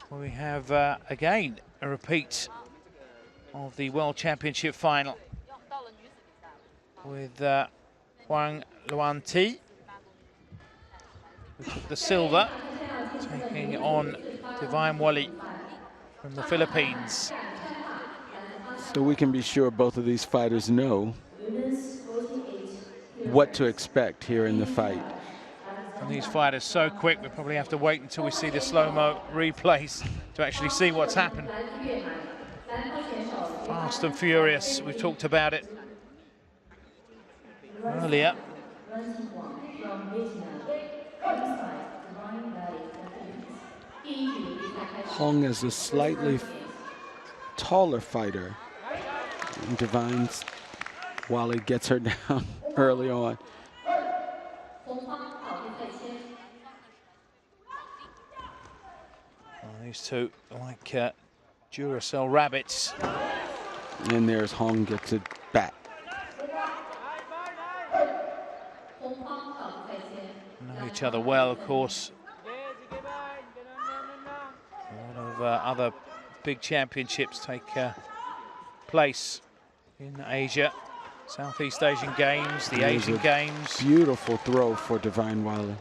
We have, again, a repeat of the World Championship final with Huang Luanti, who took the silver, taking on Divine Wally from the Philippines. So we can be sure both of these fighters know what to expect here in the fight. And these fighters so quick, we probably have to wait until we see the slow-mo replays to actually see what's happened. Fast and furious, we've talked about it earlier. Hong is a slightly taller fighter. And Divine Wally gets her down early on. These two like Duracell rabbits. And there's Hong gets it back. Know each other well, of course. A lot of other big championships take place in Asia. Southeast Asian Games, the Asian Games. Beautiful throw for Divine Wally.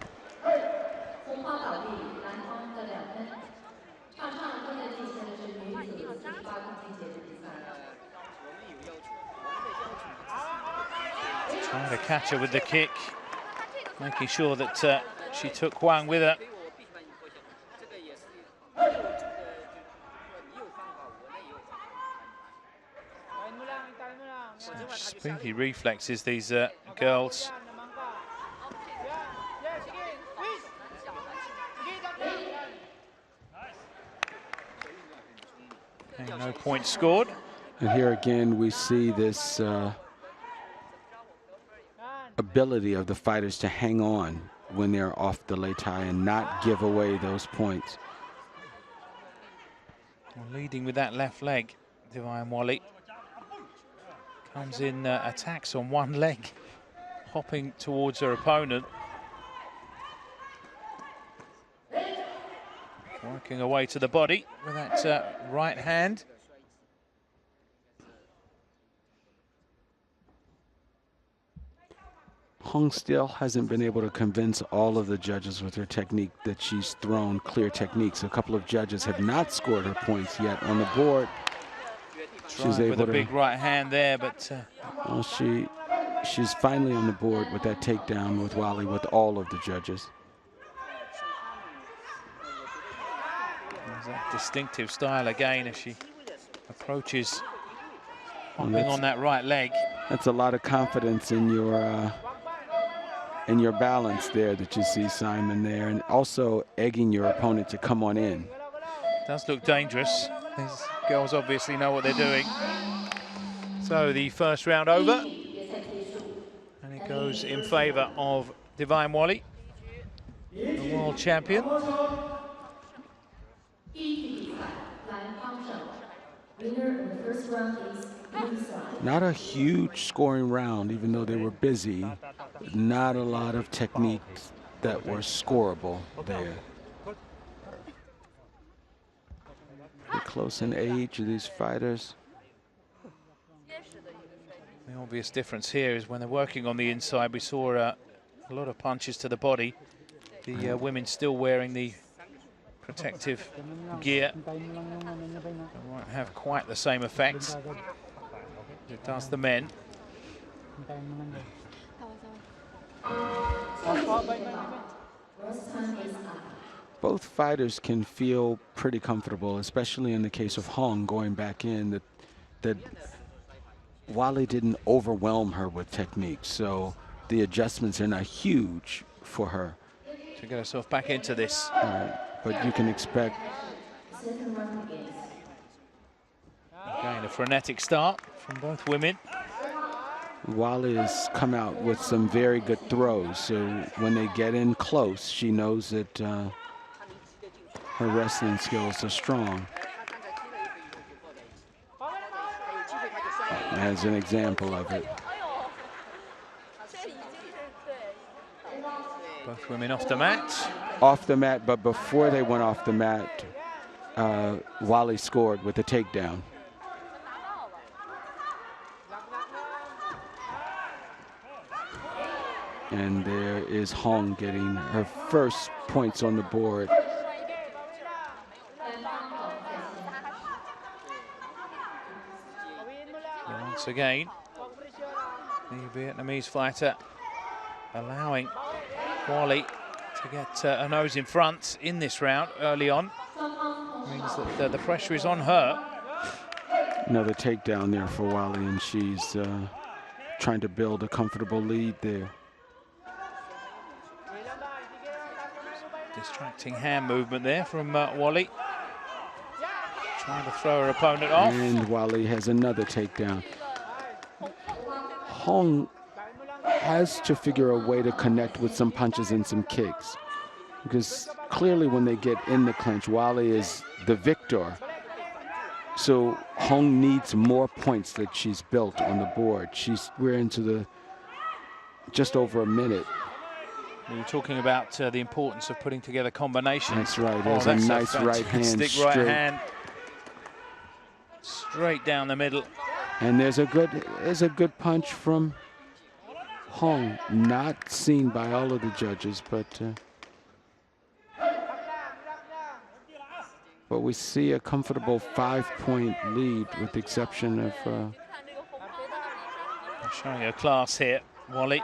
Trying to catch her with the kick, making sure that she took Huang with her. Such speedy reflexes, these girls. And no point scored. And here again we see this ability of the fighters to hang on when they're off the lei tai and not give away those points. Well, leading with that left leg, Divine Wally. Comes in, attacks on one leg, hopping towards her opponent. Working away to the body with that right hand. Hong still hasn't been able to convince all of the judges with her technique that she's thrown clear techniques. A couple of judges have not scored her points yet on the board. She's able with a big right hand there, but well, she's finally on the board with that takedown with Wally with all of the judges. There's that distinctive style again as she approaches, hopping on that right leg. That's a lot of confidence in your balance there that you see, Simon, there, and also egging your opponent to come on in. Does look dangerous. These girls obviously know what they're doing. So the first round over, and it goes in favor of Divine Wally, the world champion. Not a huge scoring round, even though they were busy. Not a lot of techniques that were scoreable there. They're close in age of these fighters. The obvious difference here is when they're working on the inside, we saw a lot of punches to the body. The women still wearing the protective gear. It won't have quite the same effect as it does the men. Both fighters can feel pretty comfortable, especially in the case of Hong going back in, that Wally didn't overwhelm her with techniques, so the adjustments are not huge for her. To get herself back into this. But you can expect again a frenetic start from both women. Wally has come out with some very good throws, so when they get in close, she knows that her wrestling skills are strong. As an example of it. Both women off the mat. Off the mat, but before they went off the mat, Wally scored with a takedown. And there is Hong getting her first points on the board. Once again, the Vietnamese fighter allowing Wally to get a nose in front in this round early on. Means that the pressure is on her. Another takedown there for Wally, and she's trying to build a comfortable lead there. Distracting hand movement there from Wally. Trying to throw her opponent off. And Wally has another takedown. Hong has to figure a way to connect with some punches and some kicks, because clearly when they get in the clinch, Wally is the victor. So Hong needs more points that she's built on the board. We're into the just over a minute. We were talking about the importance of putting together combinations. That's right. There's a nice right hand right hand straight down the middle. And there's a good punch from Hong, not seen by all of the judges, but we see a comfortable 5-point lead, with the exception of showing her class here, Wally.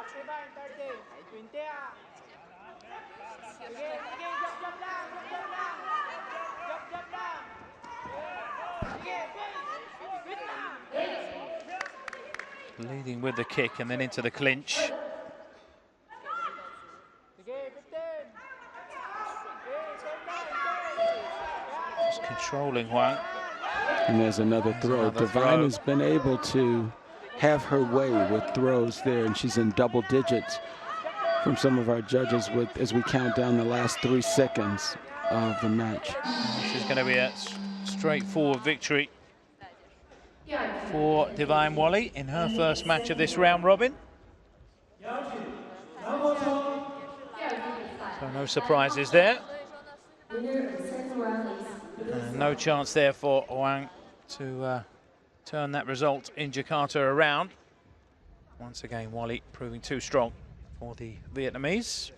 Leading with the kick and then into the clinch. Just controlling Huang. And there's another throw. Divine has been able to have her way with throws there, and she's in double digits from some of our judges as we count down the last 3 seconds of the match. This is going to be a straightforward victory for Divine Wally in her first match of this round robin. So no surprises there. No chance there for Huang to turn that result in Jakarta around. Once again, Wally proving too strong for the Vietnamese.